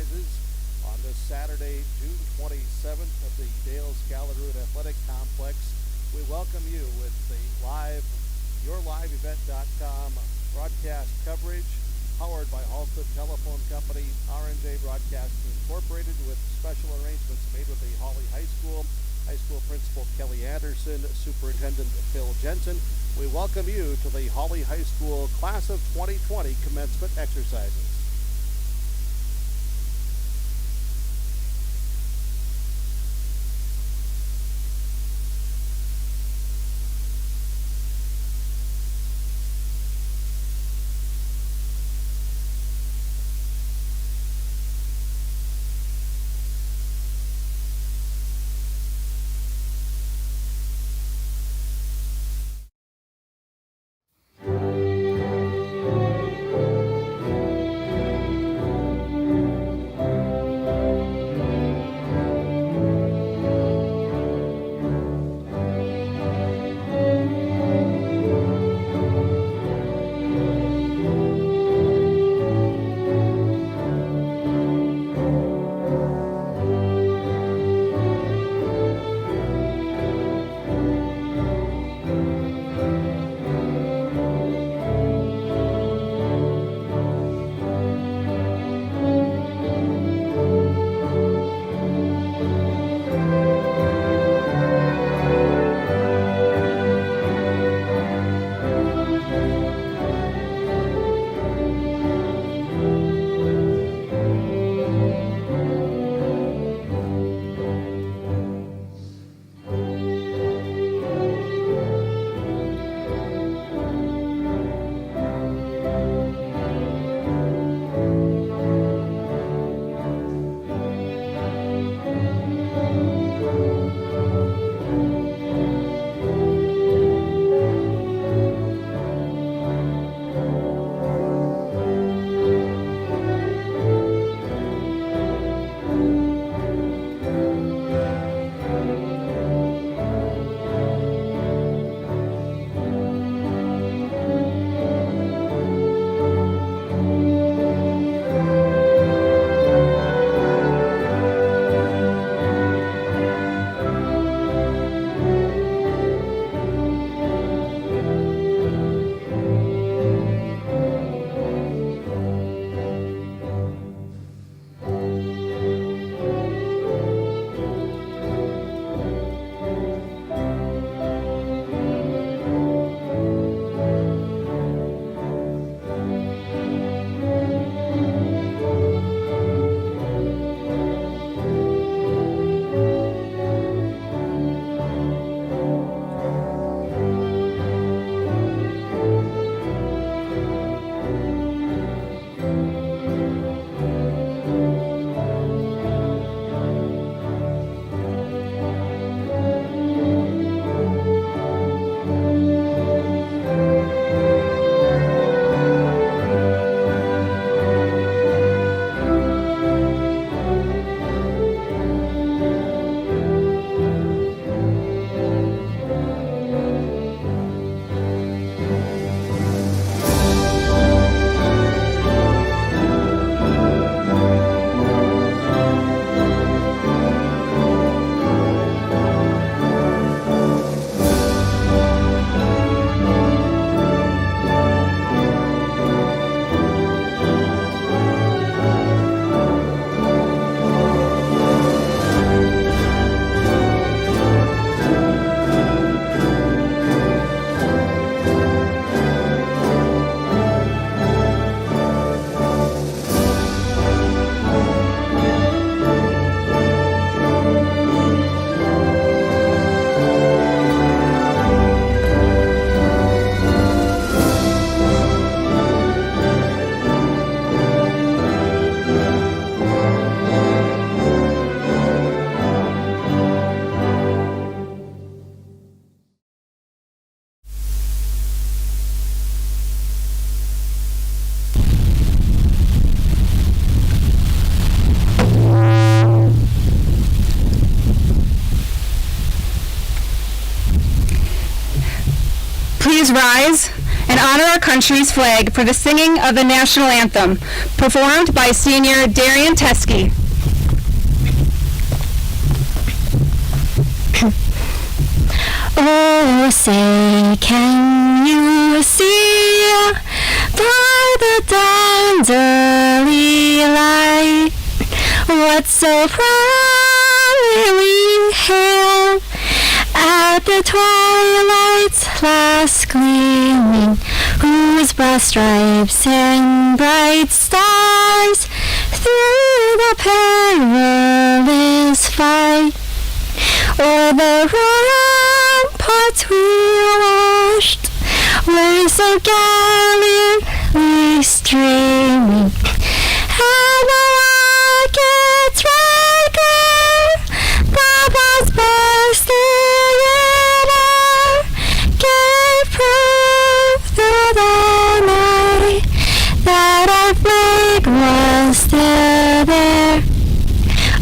exercises on this Saturday, June 27th at the Dales Gallaroot Athletic Complex. We welcome you with the yourliveevent.com broadcast coverage powered by Halstead Telephone Company, R&J Broadcasting Incorporated, with special arrangements made with the Hawley High School Principal Kelly Anderson, Superintendent Phil Jensen. We welcome you to the Hawley High School Class of 2020 Commencement exercises. Please rise and honor our country's flag for the singing of the national anthem, performed by senior Darian Teskey. Oh, say, can you see by the dawn's early light what so proudly we hailed at the twilight's last gleaming, whose broad stripes and bright stars through the perilous fight o'er the ramparts we watched were so gallantly streaming, and the rockets' red glare, the bombs bursting in air, gave proof through the night that our flag was still there.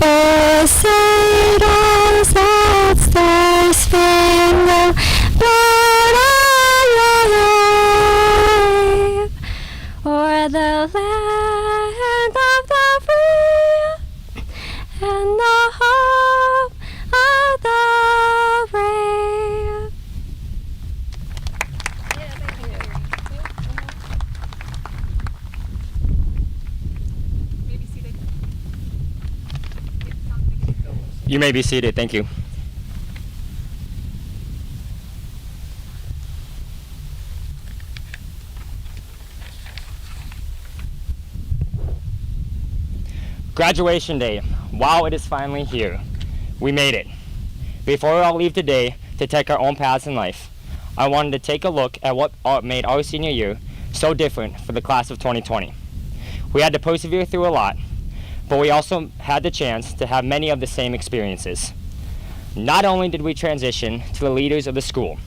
Oh, say does that star-spangled banner wave o'er the land of the free and the hope of the brave. You may be seated. Thank you. Graduation day. Wow, it is finally here. We made it. Before we all leave today to take our own paths in life, I wanted to take a look at what made our senior year so different for the class of 2020. We had to persevere through a lot, but we also had the chance to have many of the same experiences. Not only did we transition to the leaders of the school,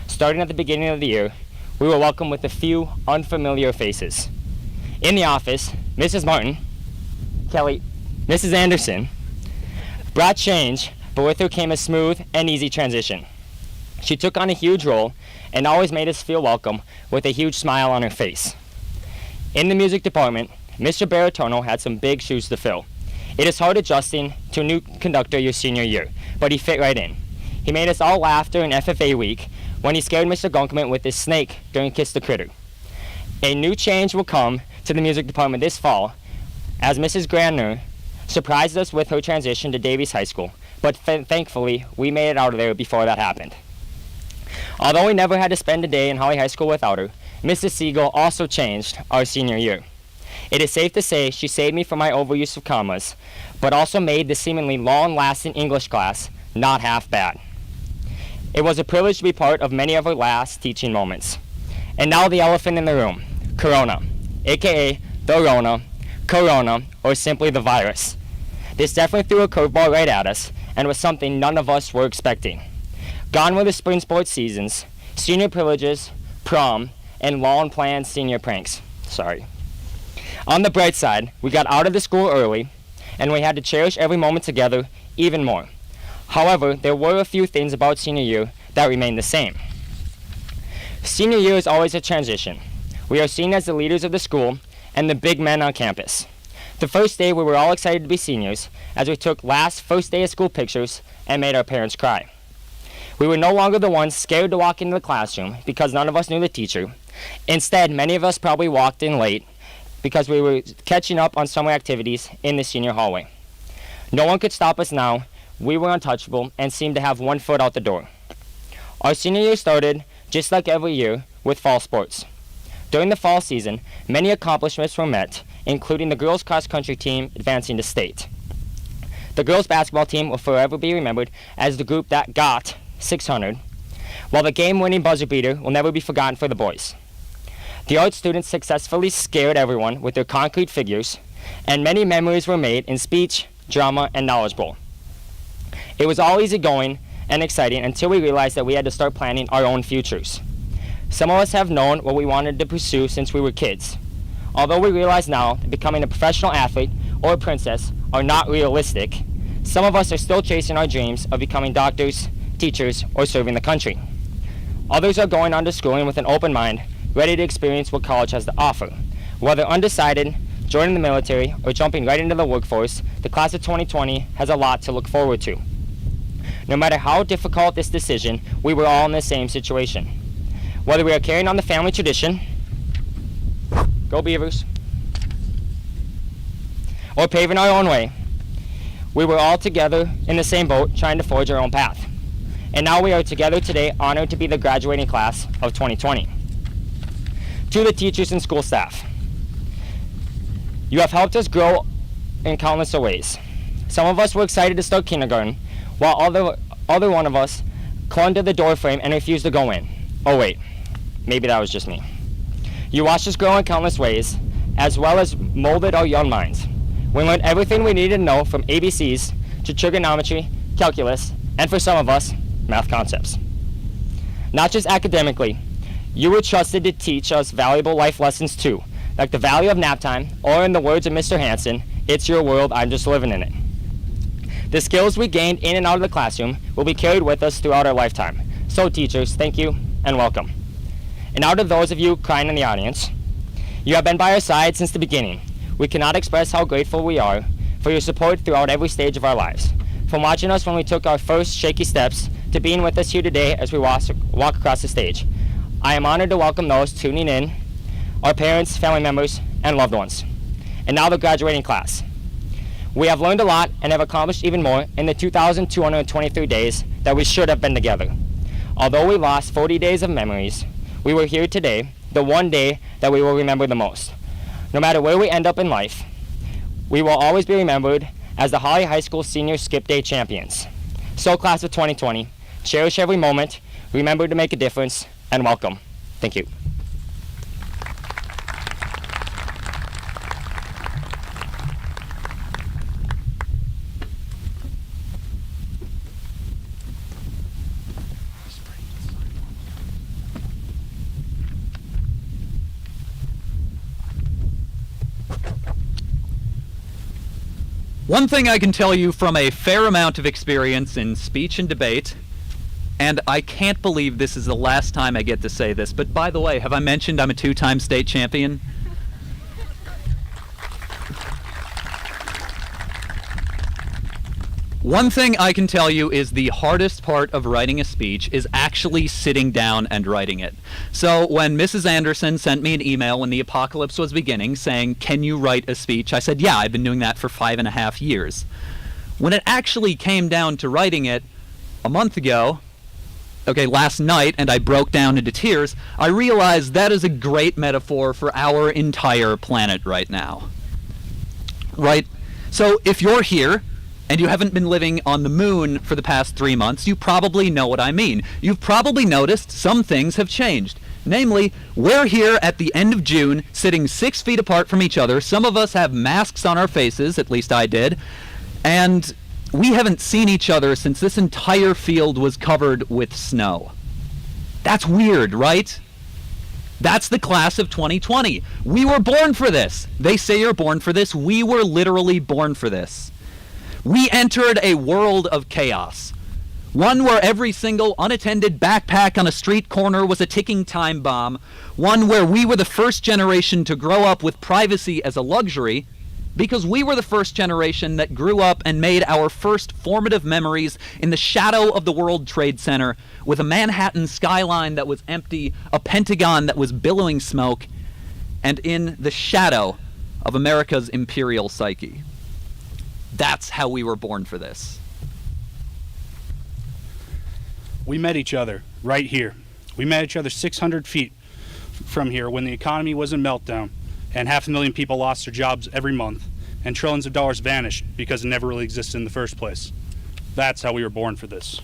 starting at the beginning of the year, we were welcomed with a few unfamiliar faces. In the office, Mrs. Martin, Kelly, Mrs. Anderson, brought change, but with her came a smooth and easy transition. She took on a huge role and always made us feel welcome with a huge smile on her face. In the music department, Mr. Baritono had some big shoes to fill. It is hard adjusting to a new conductor your senior year, but he fit right in. He made us all laugh during FFA week when he scared Mr. Gunkelman with his snake during Kiss the Critter. A new change will come to the music department this fall, as Mrs. Grandner surprised us with her transition to Davies High School, but thankfully we made it out of there before that happened. Although we never had to spend a day in Hawley High School without her, Mrs. Siegel also changed our senior year. It is safe to say she saved me from my overuse of commas, but also made the seemingly long-lasting English class not half bad. It was a privilege to be part of many of her last teaching moments. And now the elephant in the room, Corona, aka the Rona, Corona, or simply the virus. This definitely threw a curveball right at us, and was something none of us were expecting. Gone were the spring sports seasons, senior privileges, prom, and long-planned senior pranks. Sorry. On the bright side, we got out of the school early, and we had to cherish every moment together even more. However, there were a few things about senior year that remained the same. Senior year is always a transition. We are seen as the leaders of the school and the big men on campus. The first day we were all excited to be seniors as we took last first day of school pictures and made our parents cry. We were no longer the ones scared to walk into the classroom because none of us knew the teacher. Instead, many of us probably walked in late because we were catching up on summer activities in the senior hallway. No one could stop us now. We were untouchable and seemed to have one foot out the door. Our senior year started, just like every year, with fall sports. During the fall season, many accomplishments were met, including the girls' cross-country team advancing to state. The girls' basketball team will forever be remembered as the group that got 600, while the game-winning buzzer beater will never be forgotten for the boys. The art students successfully scared everyone with their concrete figures, and many memories were made in speech, drama, and knowledge bowl. It was all easygoing and exciting until we realized that we had to start planning our own futures. Some of us have known what we wanted to pursue since we were kids. Although we realize now that becoming a professional athlete or a princess are not realistic, some of us are still chasing our dreams of becoming doctors, teachers, or serving the country. Others are going on to schooling with an open mind ready to experience what college has to offer. Whether undecided, joining the military, or jumping right into the workforce, the class of 2020 has a lot to look forward to. No matter how difficult this decision, we were all in the same situation. Whether we are carrying on the family tradition, go Beavers, or paving our own way, we were all together in the same boat trying to forge our own path. And now we are together today, honored to be the graduating class of 2020. To the teachers and school staff, you have helped us grow in countless ways. Some of us were excited to start kindergarten, while other one of us clung to the door frame and refused to go in. Oh wait, maybe that was just me. You watched us grow in countless ways, as well as molded our young minds. We learned everything we needed to know, from ABCs to trigonometry, calculus, and for some of us, math concepts. Not just academically, you were trusted to teach us valuable life lessons too, like the value of nap time, or in the words of Mr. Hansen, "It's your world, I'm just living in it." The skills we gained in and out of the classroom will be carried with us throughout our lifetime. So teachers, thank you and welcome. And out of those of you crying in the audience, you have been by our side since the beginning. We cannot express how grateful we are for your support throughout every stage of our lives. From watching us when we took our first shaky steps, to being with us here today as we walk across the stage. I am honored to welcome those tuning in, our parents, family members, and loved ones. And now the graduating class. We have learned a lot and have accomplished even more in the 2,223 days that we should have been together. Although we lost 40 days of memories, we were here today, the one day that we will remember the most. No matter where we end up in life, we will always be remembered as the Hawley High School Senior Skip Day champions. So class of 2020, cherish every moment, remember to make a difference, and welcome. Thank you. One thing I can tell you from a fair amount of experience in speech and debate, and I can't believe this is the last time I get to say this, but by the way, have I mentioned I'm a 2-time state champion? One thing I can tell you is the hardest part of writing a speech is actually sitting down and writing it. So when Mrs. Anderson sent me an email when the apocalypse was beginning saying, "Can you write a speech?" I said, "Yeah, I've been doing that for 5.5 years. When it actually came down to writing it a month ago, last night, and I broke down into tears, I realized that is a great metaphor for our entire planet right now. Right? So if you're here, and you haven't been living on the moon for the past 3 months, you probably know what I mean. You've probably noticed some things have changed. Namely, we're here at the end of June, sitting 6 feet apart from each other. Some of us have masks on our faces, at least I did, and we haven't seen each other since this entire field was covered with snow. That's weird, right? That's the class of 2020. We were born for this. They say you're born for this. We were literally born for this. We entered a world of chaos. One where every single unattended backpack on a street corner was a ticking time bomb. One where we were the first generation to grow up with privacy as a luxury, because we were the first generation that grew up and made our first formative memories in the shadow of the World Trade Center, with a Manhattan skyline that was empty, a Pentagon that was billowing smoke, and in the shadow of America's imperial psyche. That's how we were born for this. We met each other right here. We met each other 600 feet from here when the economy was in meltdown and 500,000 people lost their jobs every month and trillions of dollars vanished because it never really existed in the first place. That's how we were born for this.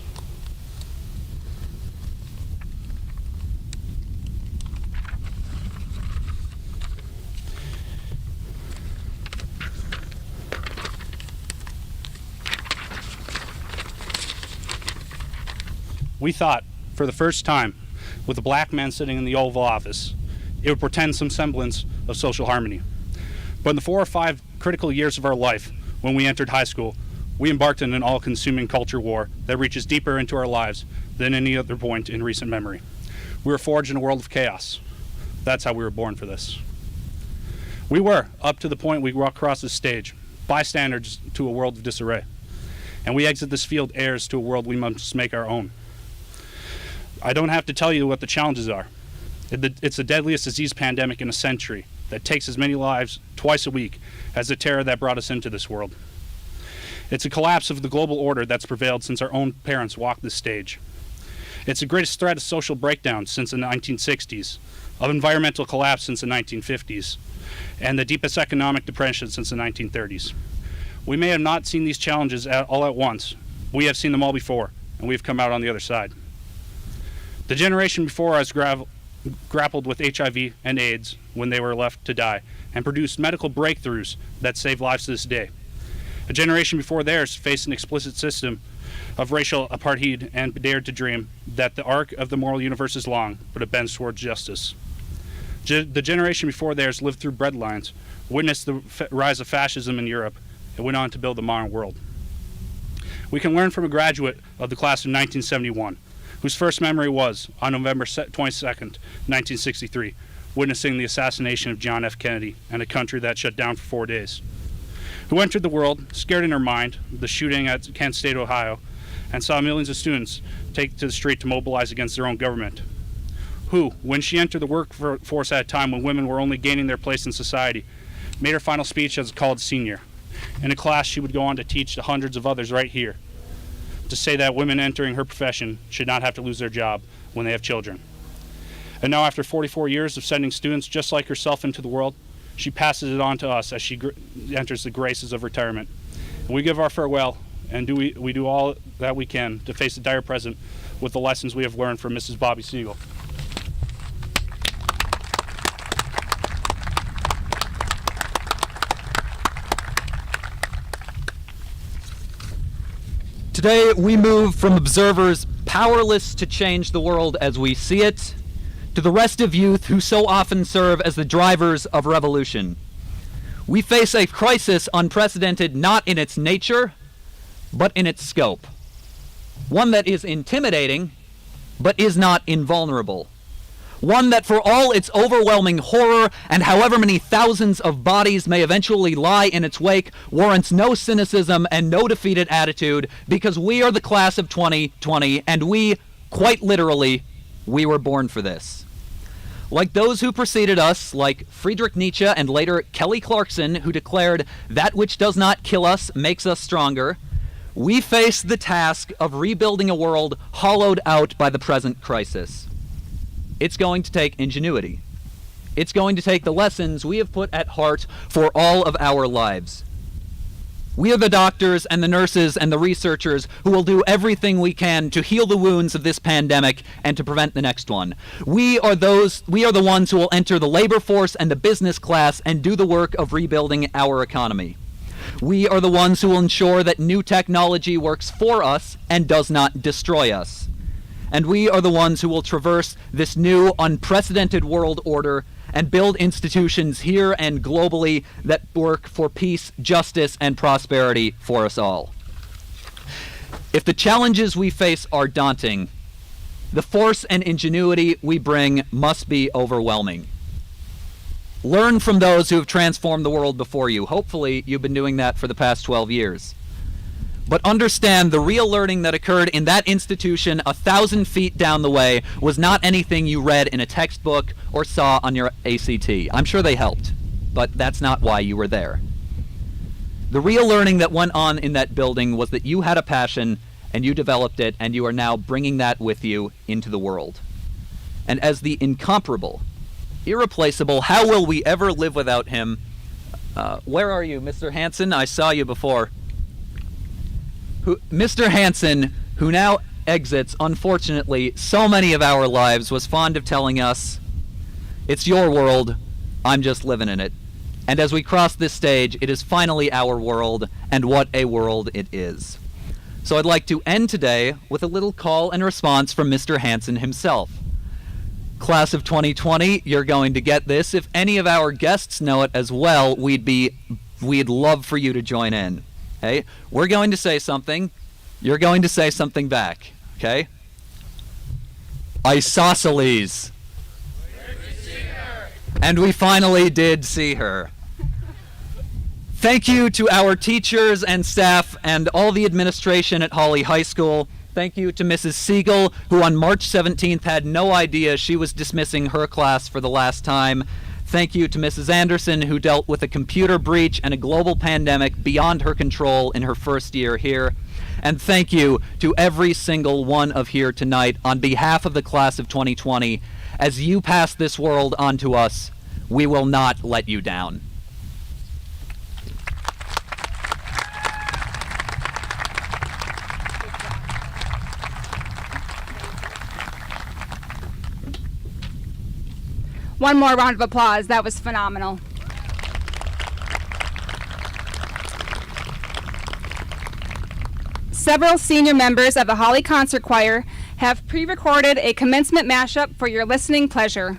We thought, for the first time, with a black man sitting in the Oval Office, it would portend some semblance of social harmony. But in the 4 or 5 critical years of our life, when we entered high school, we embarked on an all-consuming culture war that reaches deeper into our lives than any other point in recent memory. We were forged in a world of chaos. That's how we were born for this. We were, up to the point we walk across this stage, bystanders to a world of disarray. And we exit this field heirs to a world we must make our own. I don't have to tell you what the challenges are. It's the deadliest disease pandemic in a century that takes as many lives twice a week as the terror that brought us into this world. It's a collapse of the global order that's prevailed since our own parents walked this stage. It's the greatest threat of social breakdown since the 1960s, of environmental collapse since the 1950s, and the deepest economic depression since the 1930s. We may have not seen these challenges all at once. We have seen them all before, and we've come out on the other side. The generation before us grappled with HIV and AIDS when they were left to die, and produced medical breakthroughs that save lives to this day. A generation before theirs faced an explicit system of racial apartheid and dared to dream that the arc of the moral universe is long, but it bends towards justice. The generation before theirs lived through breadlines, witnessed the rise of fascism in Europe, and went on to build the modern world. We can learn from a graduate of the class of 1971, whose first memory was, on November 22nd, 1963, witnessing the assassination of John F. Kennedy and a country that shut down for 4 days. Who entered the world, scared in her mind, the shooting at Kent State, Ohio, and saw millions of students take to the street to mobilize against their own government. Who, when she entered the workforce at a time when women were only gaining their place in society, made her final speech as a college senior. In a class she would go on to teach to hundreds of others right here, to say that women entering her profession should not have to lose their job when they have children. And now, after 44 years of sending students just like herself into the world, she passes it on to us as she enters the graces of retirement. And we give our farewell, and we do all that we can to face the dire present with the lessons we have learned from Mrs. Bobby Siegel. Today, we move from observers powerless to change the world as we see it, to the restive youth who so often serve as the drivers of revolution. We face a crisis unprecedented not in its nature, but in its scope. One that is intimidating, but is not invulnerable. One that, for all its overwhelming horror and however many thousands of bodies may eventually lie in its wake, warrants no cynicism and no defeated attitude, because we are the class of 2020, and we, quite literally, we were born for this. Like those who preceded us, like Friedrich Nietzsche and later Kelly Clarkson, who declared, "That which does not kill us makes us stronger," we face the task of rebuilding a world hollowed out by the present crisis. It's going to take ingenuity. It's going to take the lessons we have put at heart for all of our lives. We are the doctors and the nurses and the researchers who will do everything we can to heal the wounds of this pandemic and to prevent the next one. We are the ones who will enter the labor force and the business class and do the work of rebuilding our economy. We are the ones who will ensure that new technology works for us and does not destroy us. And we are the ones who will traverse this new, unprecedented world order and build institutions here and globally that work for peace, justice, and prosperity for us all. If the challenges we face are daunting, the force and ingenuity we bring must be overwhelming. Learn from those who have transformed the world before you. Hopefully, you've been doing that for the past 12 years. But understand the real learning that occurred in that institution 1,000 feet down the way was not anything you read in a textbook or saw on your ACT. I'm sure they helped, but that's not why you were there. The real learning that went on in that building was that you had a passion and you developed it, and you are now bringing that with you into the world. And as the incomparable, irreplaceable, how will we ever live without him? Where are you, Mr. Hansen? I saw you before. Mr. Hansen, who now exits, unfortunately, so many of our lives, was fond of telling us, "It's your world, I'm just living in it." And as we cross this stage, it is finally our world, and what a world it is. So I'd like to end today with a little call and response from Mr. Hansen himself. Class of 2020, you're going to get this. If any of our guests know it as well, we'd love for you to join in. Okay? We're going to say something. You're going to say something back. Okay? Isosceles. And we finally did see her. Thank you to our teachers and staff and all the administration at Hawley High School. Thank you to Mrs. Siegel, who on March 17th had no idea she was dismissing her class for the last time. Thank you to Mrs. Anderson, who dealt with a computer breach and a global pandemic beyond her control in her first year here. And thank you to every single one of here tonight on behalf of the class of 2020. As you pass this world on to us, we will not let you down. One more round of applause. That was phenomenal. Several senior members of the Hawley Concert Choir have pre-recorded a commencement mashup for your listening pleasure.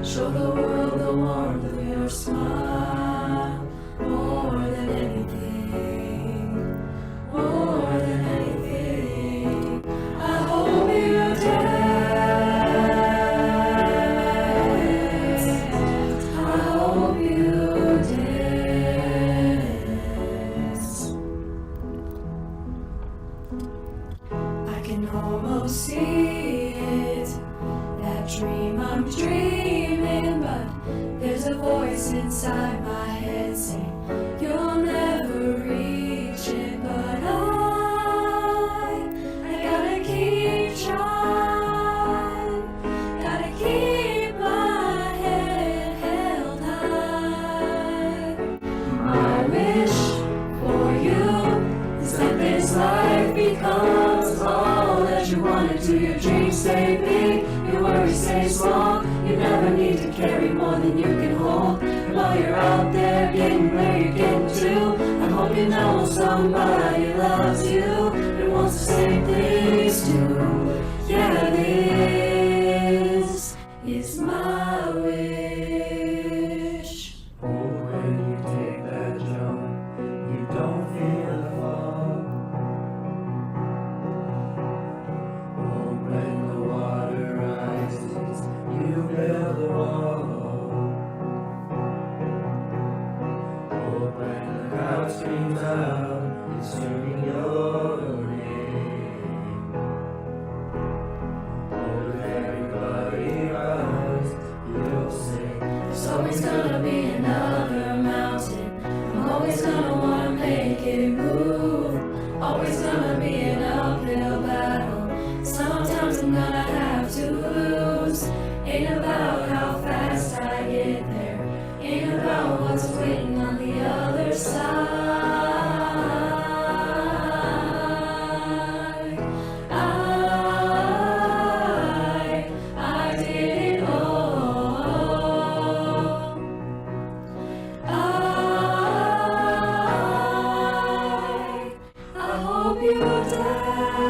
Show the world the warmth of your smile. More than anything, more than anything, I hope you dance. I hope you dance. I can almost see it, that dream I'm dreaming, but there's a voice inside my head saying you'll never reach it. But I gotta keep trying, gotta keep my head held high. My wish for you is that this life becomes all that you wanted to. Your dreams stay big, your worries stay small. You never need to carry more than you can hold. And while you're out there getting where you're getting to, I hope you know somebody loves you and wants the same things too. Yeah, this is my wish. Oh, when you take that jump, you don't feel the fall. Oh, when the water rises, you build a wall. Oh, when the crowd screams out, it's screaming your name. Oh, if everybody runs, you'll sing. There's always gonna be another mountain. I'm always gonna wanna make it move. Always gonna be an uphill battle. Sometimes I'm gonna have to lose. Ain't about how fast I get there. Ain't about what's waiting on the other side. I did it all. I hope you dance.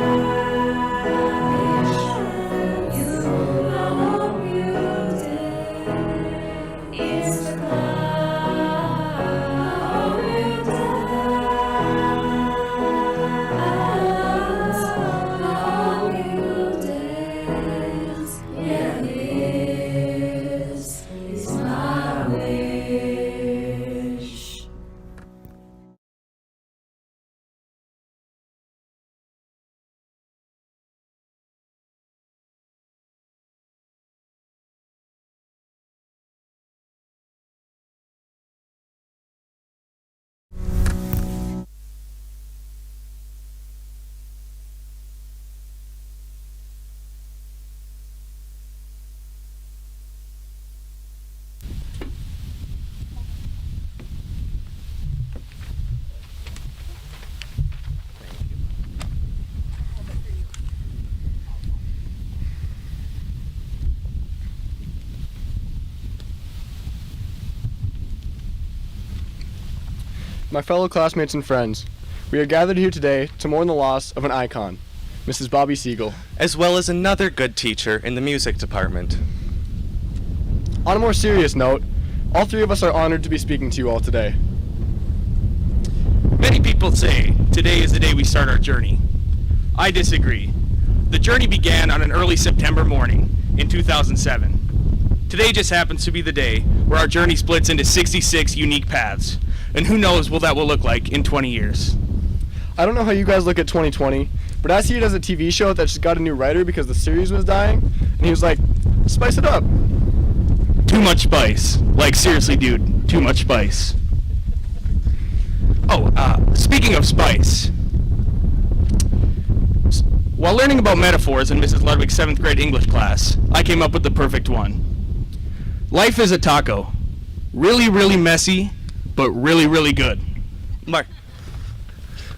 my fellow classmates and friends, we are gathered here today to mourn the loss of an icon, Mrs. Bobby Siegel. As well as another good teacher in the music department. On a more serious note, all three of us are honored to be speaking to you all today. Many people say today is the day we start our journey. I disagree. The journey began on an early September morning in 2007. Today just happens to be the day where our journey splits into 66 unique paths. And who knows what that will look like in 20 years. I don't know how you guys look at 2020, but I see it as a TV show that just got a new writer because the series was dying, and he was like, spice it up. Too much spice. Like, seriously, dude, too much spice. Oh, speaking of spice, while learning about metaphors in Mrs. Ludwig's 7th grade English class, I came up with the perfect one. Life is a taco. Really, really messy, but really, really good.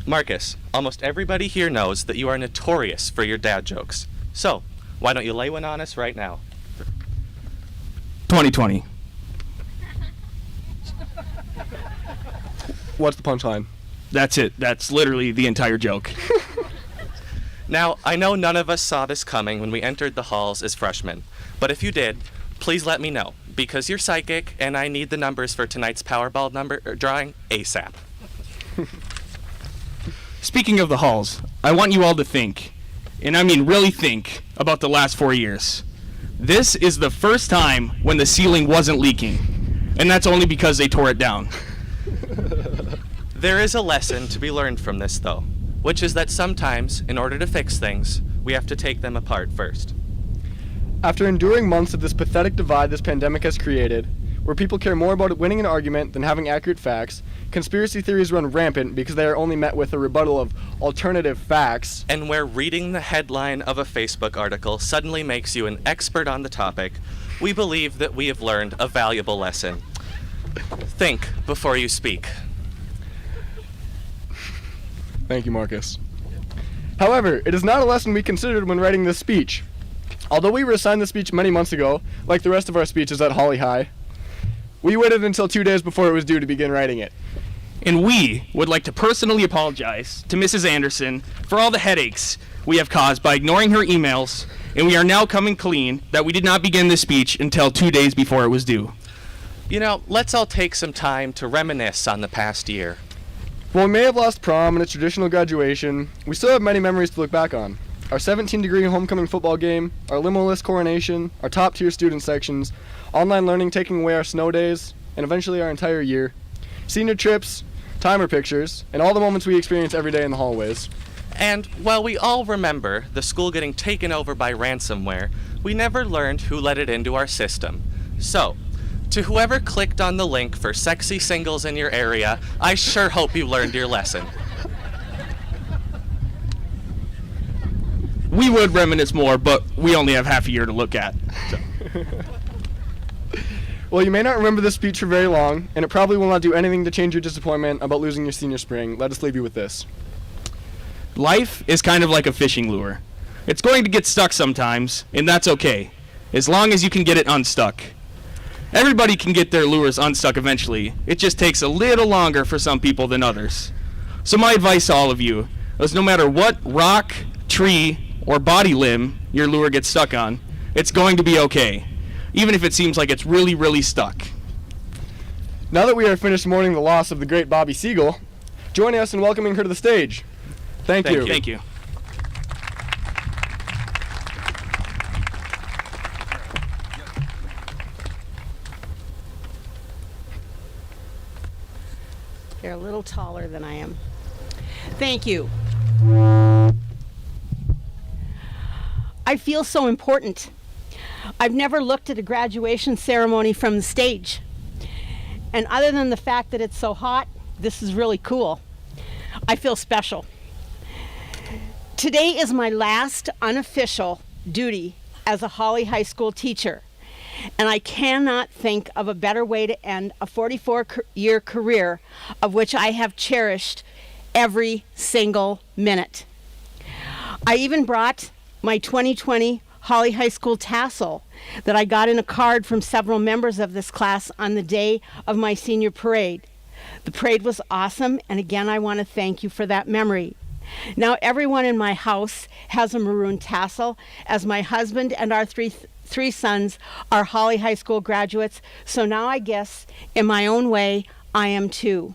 Marcus, almost everybody here knows that you are notorious for your dad jokes. So, why don't you lay one on us right now? 2020. What's the punchline? That's it. That's literally the entire joke. Now, I know none of us saw this coming when we entered the halls as freshmen, but if you did, please let me know, because you're psychic and I need the numbers for tonight's Powerball drawing ASAP. Speaking of the halls, I want you all to think, and I mean really think, about the last 4 years. This is the first time when the ceiling wasn't leaking, and that's only because they tore it down. There is a lesson to be learned from this, though, which is that sometimes, in order to fix things, we have to take them apart first. After enduring months of this pathetic divide this pandemic has created, where people care more about winning an argument than having accurate facts, conspiracy theories run rampant because they are only met with a rebuttal of alternative facts, and where reading the headline of a Facebook article suddenly makes you an expert on the topic, we believe that we have learned a valuable lesson. Think before you speak. Thank you, Marcus. However, it is not a lesson we considered when writing this speech. Although we were assigned the speech many months ago, like the rest of our speeches at Hawley High, we waited until 2 days before it was due to begin writing it. And we would like to personally apologize to Mrs. Anderson for all the headaches we have caused by ignoring her emails, and we are now coming clean that we did not begin this speech until 2 days before it was due. You know, let's all take some time to reminisce on the past year. While we may have lost prom and its traditional graduation, we still have many memories to look back on. Our 17-degree homecoming football game, our limo-less coronation, our top-tier student sections, online learning taking away our snow days, and eventually our entire year, senior trips, timer pictures, and all the moments we experience every day in the hallways. And while we all remember the school getting taken over by ransomware, we never learned who let it into our system. So, to whoever clicked on the link for sexy singles in your area, I sure hope you learned your lesson. We would reminisce more, but we only have half a year to look at. So. Well, you may not remember this speech for very long, and it probably will not do anything to change your disappointment about losing your senior spring. Let us leave you with this. Life is kind of like a fishing lure. It's going to get stuck sometimes, and that's okay, as long as you can get it unstuck. Everybody can get their lures unstuck eventually. It just takes a little longer for some people than others. So my advice to all of you is no matter what rock, tree, or body limb your lure gets stuck on, it's going to be okay, even if it seems like it's really, really stuck. Now that we are finished mourning the loss of the great Bobby Siegel, join us in welcoming her to the stage. Thank you. Thank you. They're a little taller than I am. Thank you. I feel so important. I've never looked at a graduation ceremony from the stage. And other than the fact that it's so hot, this is really cool. I feel special. Today is my last unofficial duty as a Hawley High School teacher. And I cannot think of a better way to end a 44-year career of which I have cherished every single minute. I even brought my 2020 Hawley High School tassel that I got in a card from several members of this class on the day of my senior parade. The parade was awesome, and again, I want to thank you for that memory. Now, everyone in my house has a maroon tassel, as my husband and our three sons are Hawley High School graduates, so now I guess, in my own way, I am too.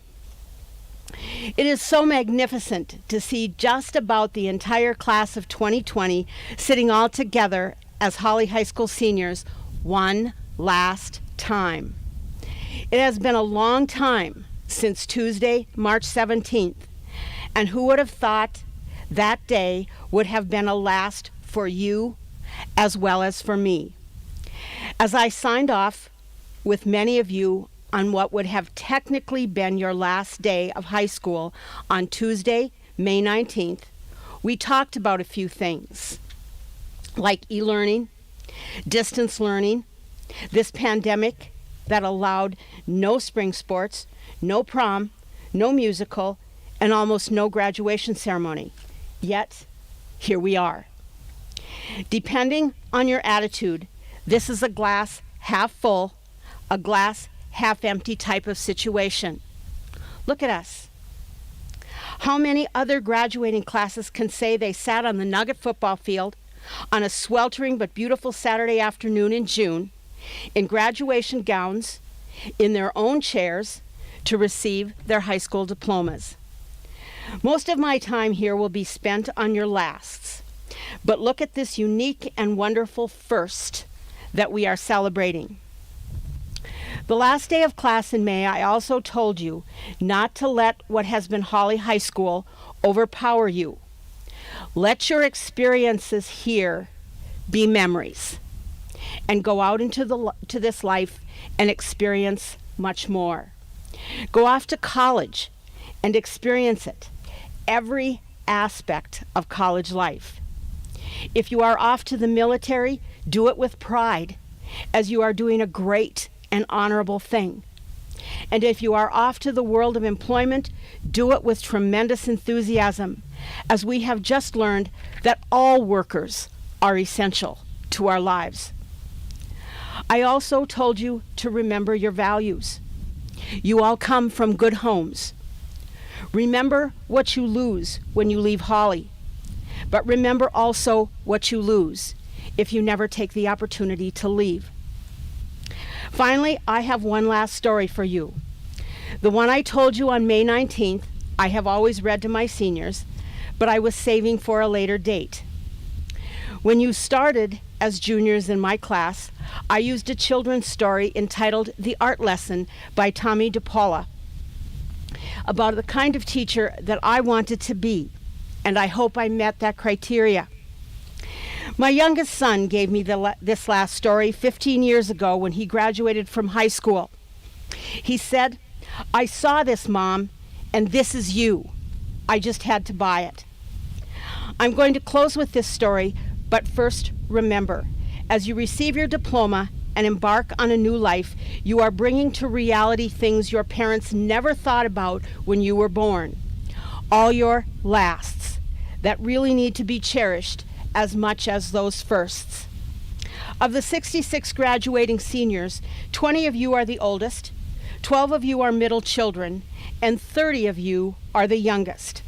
It is so magnificent to see just about the entire class of 2020 sitting all together as Hawley High School seniors one last time. It has been a long time since Tuesday, March 17th, and who would have thought that day would have been a last for you as well as for me. As I signed off with many of you on what would have technically been your last day of high school on Tuesday, May 19th, we talked about a few things like e-learning, distance learning, this pandemic that allowed no spring sports, no prom, no musical, and almost no graduation ceremony. Yet, here we are. Depending on your attitude, this is a glass half full, a glass half empty type of situation. Look at us. How many other graduating classes can say they sat on the Nugget football field on a sweltering but beautiful Saturday afternoon in June in graduation gowns, in their own chairs, to receive their high school diplomas? Most of my time here will be spent on your lasts, but look at this unique and wonderful first that we are celebrating. The last day of class in May, I also told you not to let what has been Hawley High School overpower you. Let your experiences here be memories, and go out into this life and experience much more. Go off to college and experience it, every aspect of college life. If you are off to the military, do it with pride, as you are doing a great and honorable thing. And if you are off to the world of employment, do it with tremendous enthusiasm, as we have just learned that all workers are essential to our lives. I also told you to remember your values. You all come from good homes. Remember what you lose when you leave Hawley, but remember also what you lose if you never take the opportunity to leave. Finally, I have one last story for you. The one I told you on May 19th, I have always read to my seniors, but I was saving for a later date. When you started as juniors in my class, I used a children's story entitled The Art Lesson by Tommy DePaula, about the kind of teacher that I wanted to be, and I hope I met that criteria. My youngest son gave me this last story 15 years ago when he graduated from high school. He said, "I saw this, Mom, and this is you. I just had to buy it." I'm going to close with this story, but first remember, as you receive your diploma and embark on a new life, you are bringing to reality things your parents never thought about when you were born. All your lasts that really need to be cherished as much as those firsts. Of the 66 graduating seniors, 20 of you are the oldest, 12 of you are middle children, and 30 of you are the youngest.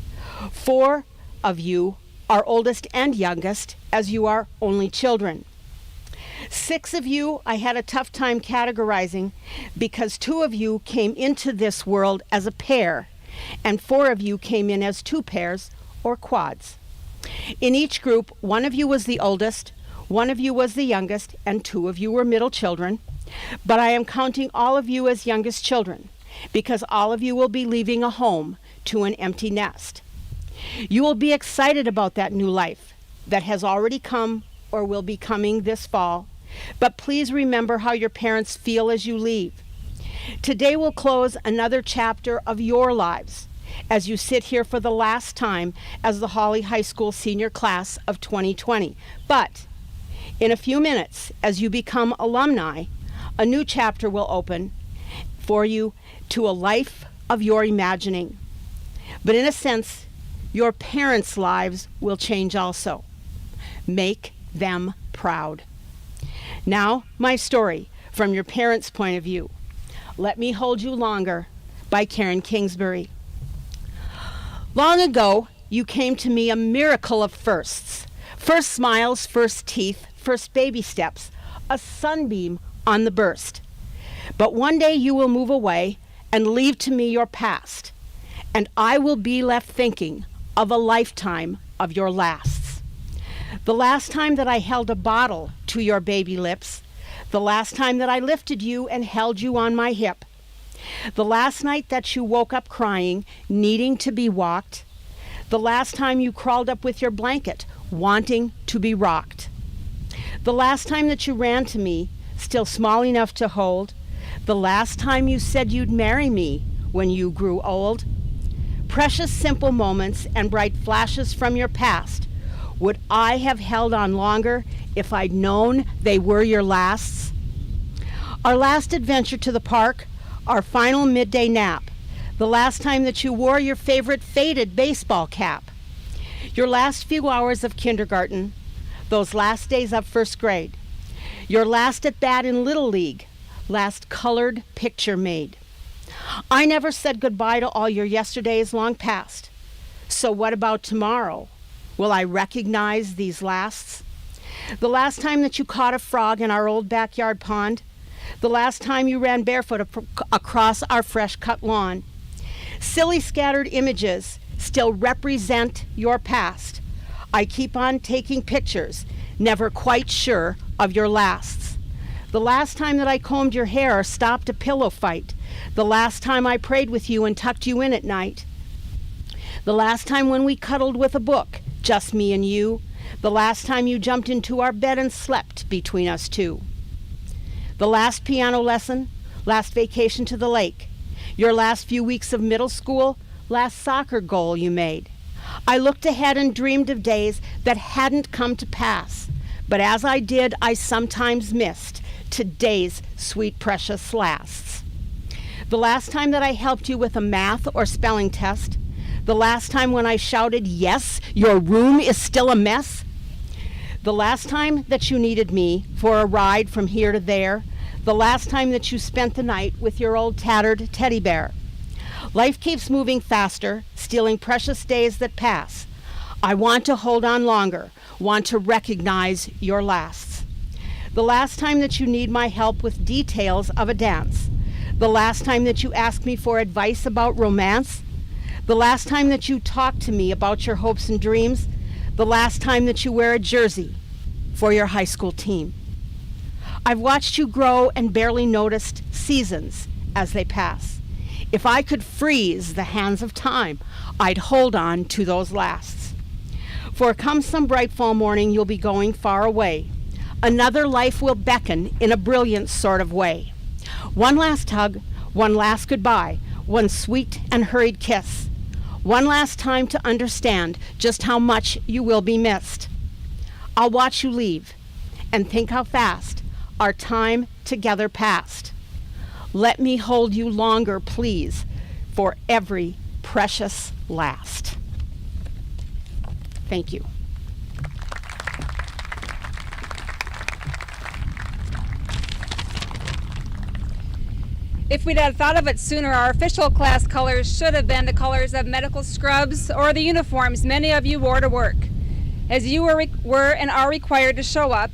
4 of you are oldest and youngest, as you are only children. 6 of you I had a tough time categorizing because 2 of you came into this world as a pair, and 4 of you came in as 2 pairs or quads. In each group, 1 of you was the oldest, 1 of you was the youngest, and 2 of you were middle children. But I am counting all of you as youngest children, because all of you will be leaving a home to an empty nest. You will be excited about that new life that has already come or will be coming this fall, but please remember how your parents feel as you leave. Today will close another chapter of your lives as you sit here for the last time as the Hawley High School senior class of 2020. But in a few minutes, as you become alumni, a new chapter will open for you to a life of your imagining. But in a sense, your parents' lives will change also. Make them proud. Now, my story from your parents' point of view. Let me hold you longer, by Karen Kingsbury. Long ago, you came to me a miracle of firsts. First smiles, first teeth, first baby steps, a sunbeam on the burst. But one day you will move away and leave to me your past, and I will be left thinking of a lifetime of your lasts. The last time that I held a bottle to your baby lips, the last time that I lifted you and held you on my hip, the last night that you woke up crying, needing to be walked, the last time you crawled up with your blanket, wanting to be rocked, the last time that you ran to me, still small enough to hold, the last time you said you'd marry me when you grew old. Precious simple moments and bright flashes from your past, would I have held on longer if I'd known they were your lasts? Our last adventure to the park, our final midday nap, the last time that you wore your favorite faded baseball cap, your last few hours of kindergarten, those last days of first grade, your last at bat in Little League, last colored picture made. I never said goodbye to all your yesterdays long past. So what about tomorrow? Will I recognize these lasts? The last time that you caught a frog in our old backyard pond, the last time you ran barefoot across our fresh cut lawn. Silly scattered images still represent your past. I keep on taking pictures, never quite sure of your lasts. The last time that I combed your hair or stopped a pillow fight. The last time I prayed with you and tucked you in at night. The last time when we cuddled with a book, just me and you. The last time you jumped into our bed and slept between us two. The last piano lesson, last vacation to the lake. Your last few weeks of middle school, last soccer goal you made. I looked ahead and dreamed of days that hadn't come to pass. But as I did, I sometimes missed today's sweet precious lasts. The last time that I helped you with a math or spelling test. The last time when I shouted, yes, your room is still a mess. The last time that you needed me for a ride from here to there. The last time that you spent the night with your old tattered teddy bear. Life keeps moving faster, stealing precious days that pass. I want to hold on longer, want to recognize your lasts. The last time that you need my help with details of a dance. The last time that you ask me for advice about romance. The last time that you talk to me about your hopes and dreams. The last time that you wear a jersey for your high school team. I've watched you grow and barely noticed seasons as they pass. If I could freeze the hands of time, I'd hold on to those lasts. For come some bright fall morning, you'll be going far away. Another life will beckon in a brilliant sort of way. One last hug, one last goodbye, one sweet and hurried kiss. One last time to understand just how much you will be missed. I'll watch you leave and think how fast our time together passed. Let me hold you longer, please, for every precious last. Thank you. If we'd have thought of it sooner, our official class colors should have been the colors of medical scrubs or the uniforms many of you wore to work, as you were and are required to show up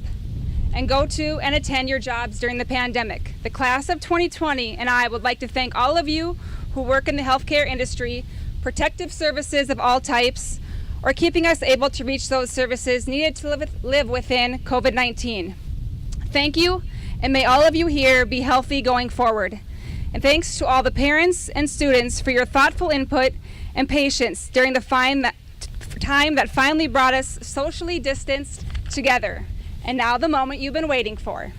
and go to and attend your jobs during the pandemic. The class of 2020 and I would like to thank all of you who work in the healthcare industry, protective services of all types, or keeping us able to reach those services needed to live within COVID-19. Thank you, and may all of you here be healthy going forward. And thanks to all the parents and students for your thoughtful input and patience during the time that finally brought us socially distanced together. And now the moment you've been waiting for.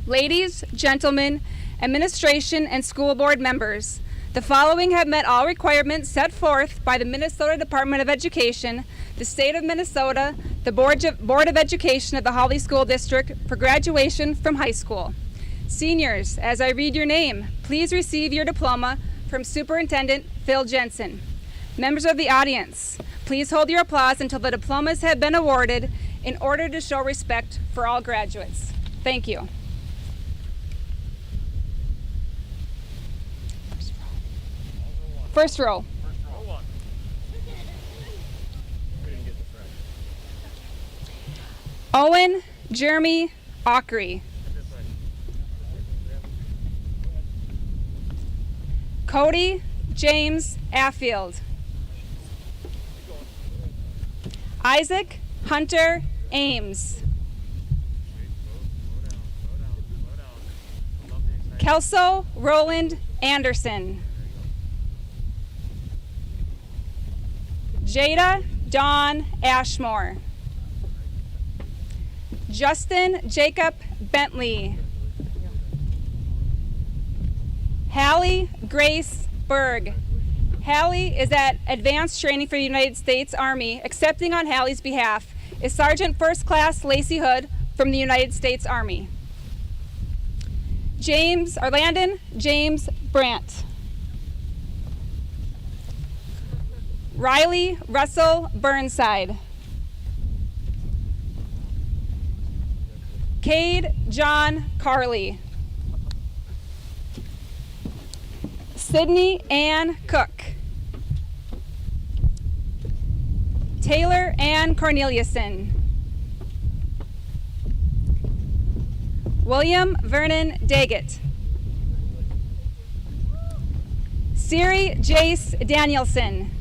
Ladies, gentlemen, administration, and school board members, the following have met all requirements set forth by the Minnesota Department of Education, the state of Minnesota, the Board of Education of the Hawley School District for graduation from high school. Seniors, as I read your name, please receive your diploma from Superintendent Phil Jensen. Members of the audience, please hold your applause until the diplomas have been awarded in order to show respect for all graduates. Thank you. First row. Owen Jeremy Ockery. Cody James Affield. Isaac Hunter Ames. Kelso Roland Anderson. Jada Dawn Ashmore. Justin Jacob Bentley. Hallie Grace Berg. Hallie is at advanced training for the United States Army. Accepting on Hallie's behalf is Sergeant First Class Lacey Hood from the United States Army. Landon James Brandt. Riley Russell Burnside. Cade John Carley. Sydney Ann Cook. Taylor Ann Corneliuson. William Vernon Daggett. Siri Jace Danielson.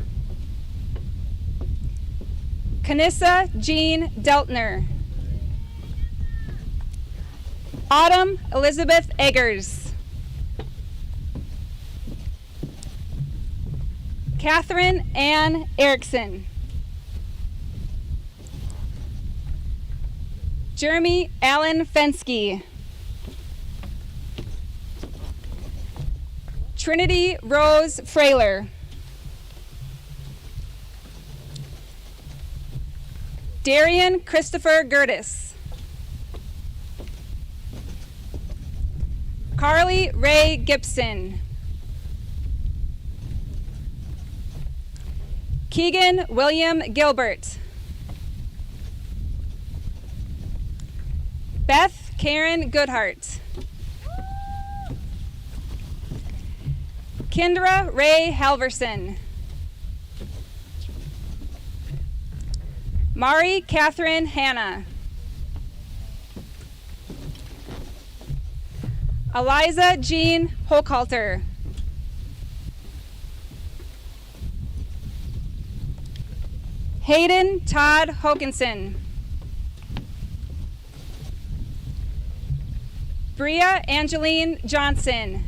Kanissa Jean Deltner. Autumn Elizabeth Eggers. Catherine Ann Erickson. Jeremy Allen Fensky. Trinity Rose Frailer. Darian Christopher Gertis. Carly Ray Gibson. Keegan William Gilbert. Beth Karen Goodhart. Kendra Ray Halverson. Mari Catherine Hanna. Eliza Jean Hochhalter. Hayden Todd Hokinson. Bria Angeline Johnson.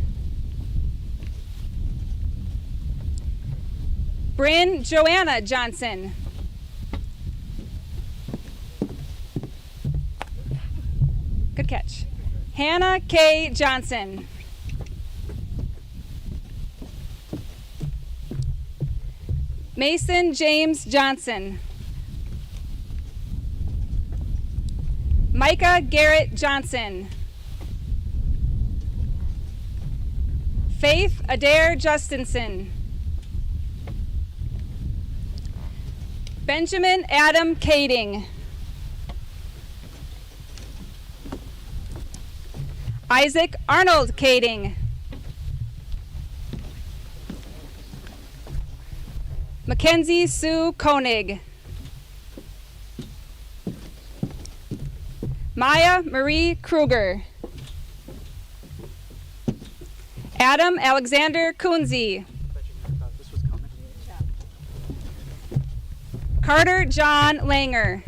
Bryn Joanna Johnson. Good catch. Hannah K. Johnson. Mason James Johnson. Micah Garrett Johnson. Faith Adair Justinson. Benjamin Adam Kading. Isaac Arnold Kading. Mackenzie Sue Koenig. Maya Marie Kruger. Adam Alexander Kunze. Carter John Langer.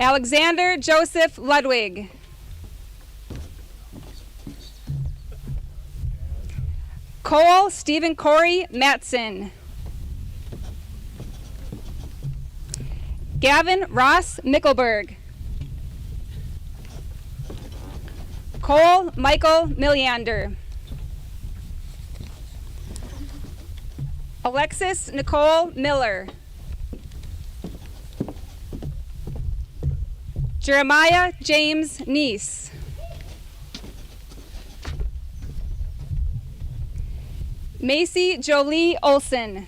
Alexander Joseph Ludwig. Cole Stephen Corey Matson. Gavin Ross Mickelberg. Cole Michael Milliander. Alexis Nicole Miller. Jeremiah James Neese. Macy Jolie Olson.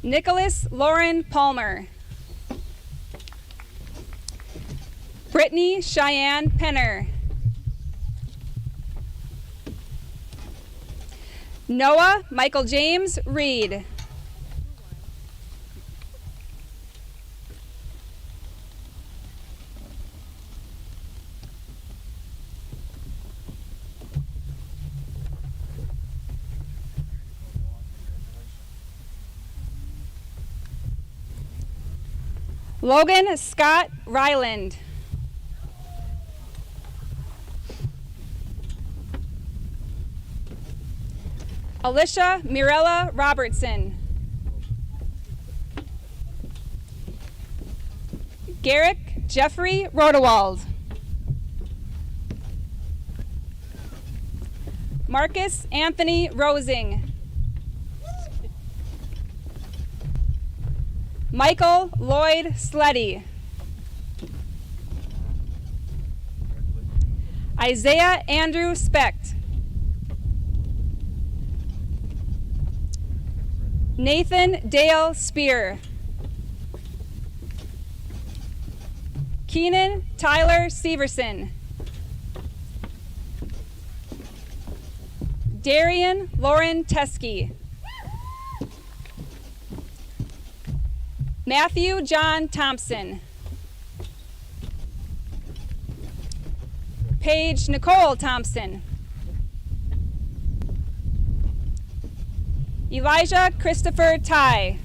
Nicholas Lauren Palmer. Brittany Cheyenne Penner. Noah Michael James Reed. Logan Scott Ryland. Alicia Mirella Robertson. Garrick Jeffrey Rodewald. Marcus Anthony Rosing. Michael Lloyd Sleddy. Isaiah Andrew Specht. Nathan Dale Spear. Keenan Tyler Severson. Darian Lauren Teskey. Matthew John Thompson. Paige Nicole Thompson. Elijah Christopher Ty.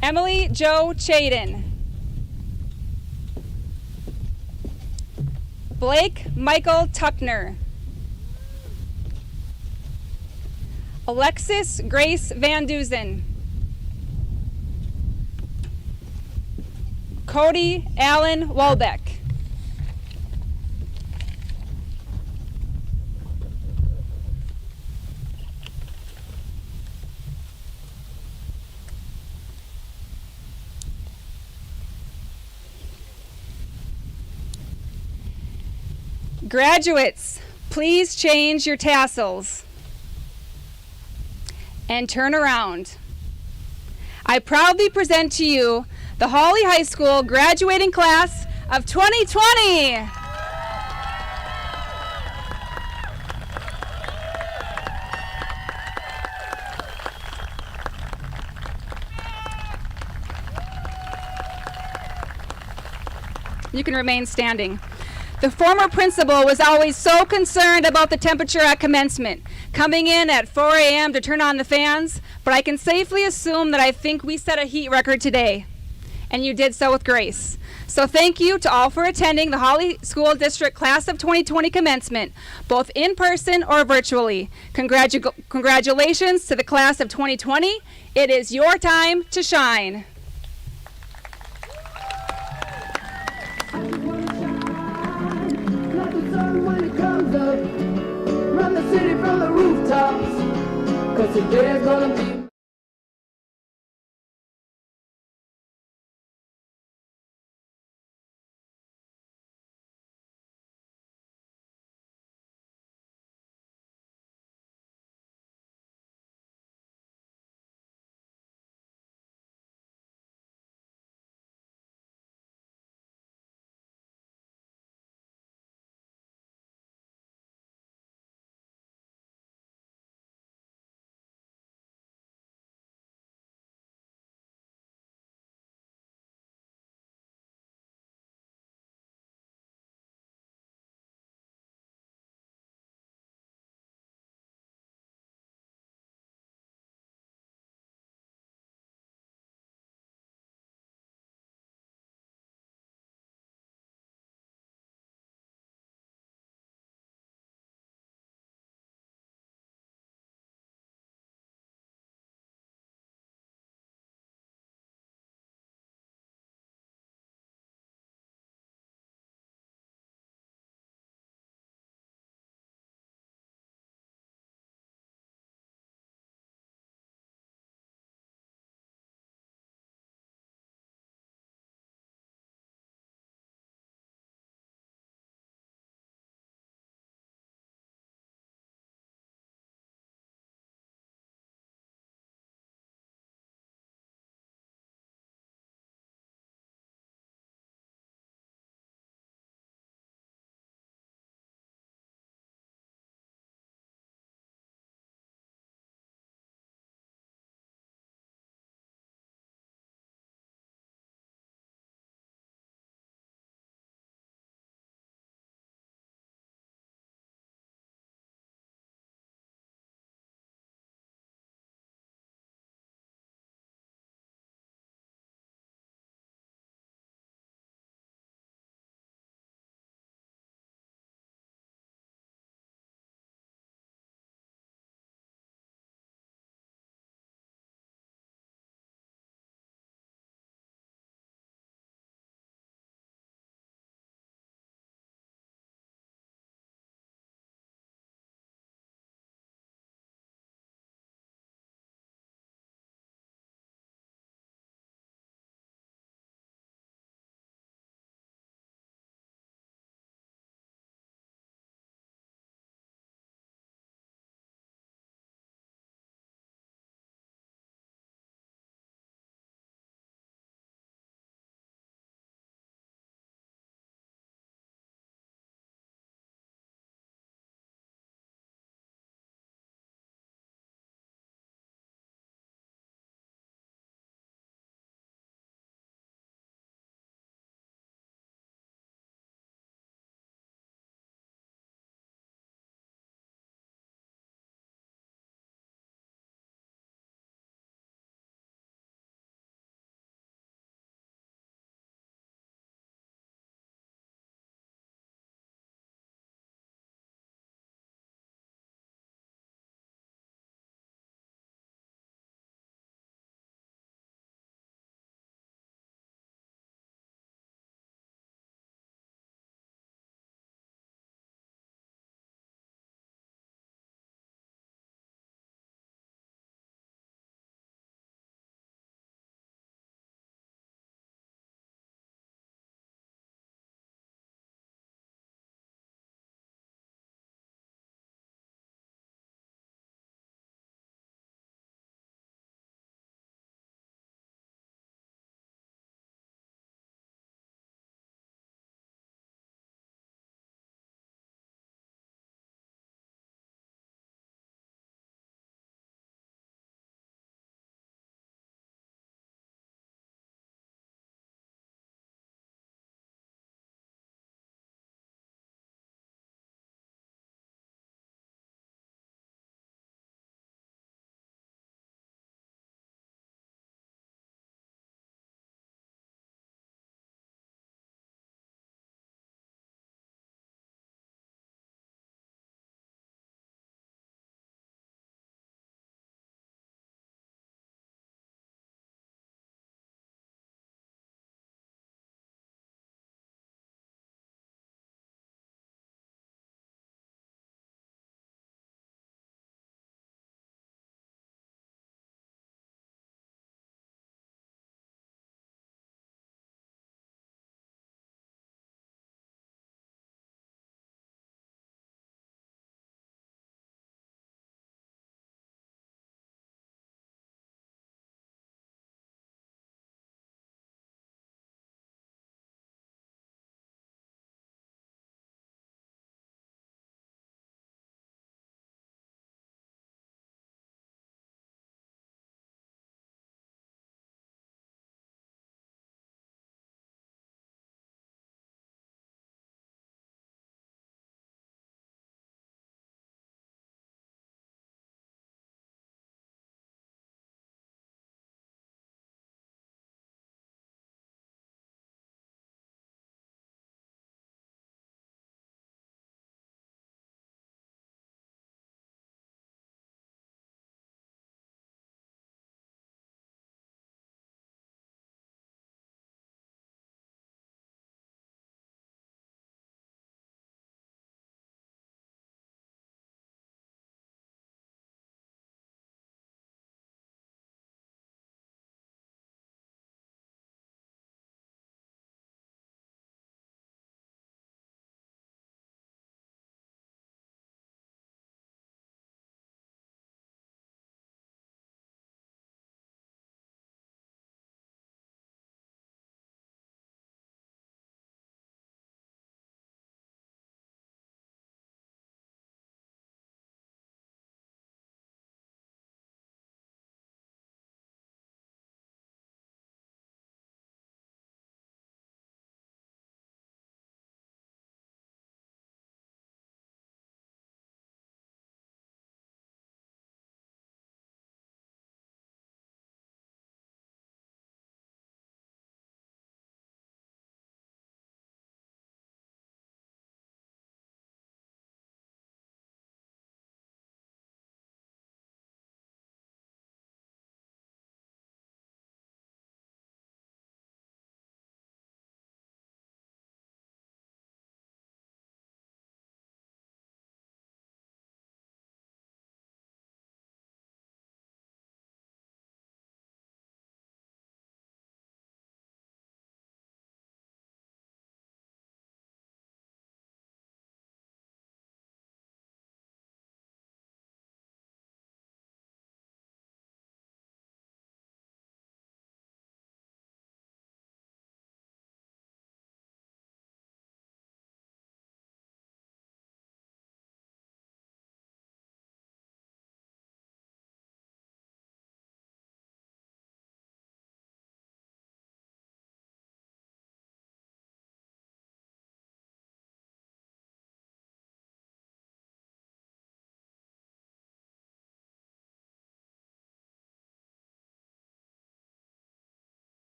Emily Jo Chaden. Blake Michael Tuckner. Alexis Grace Van Duzen. Cody Allen Walbeck. Graduates, please change your tassels and turn around. I proudly present to you the Hawley High School graduating class of 2020. You can remain standing. The former principal was always so concerned about the temperature at commencement, coming in at 4 a.m. to turn on the fans, but I can safely assume that I think we set a heat record today, and you did so with grace. So thank you to all for attending the Hawley School District Class of 2020 commencement, both in person or virtually. Congratulations to the Class of 2020. It is your time to shine. Run the city from the rooftops, 'cause today's gonna be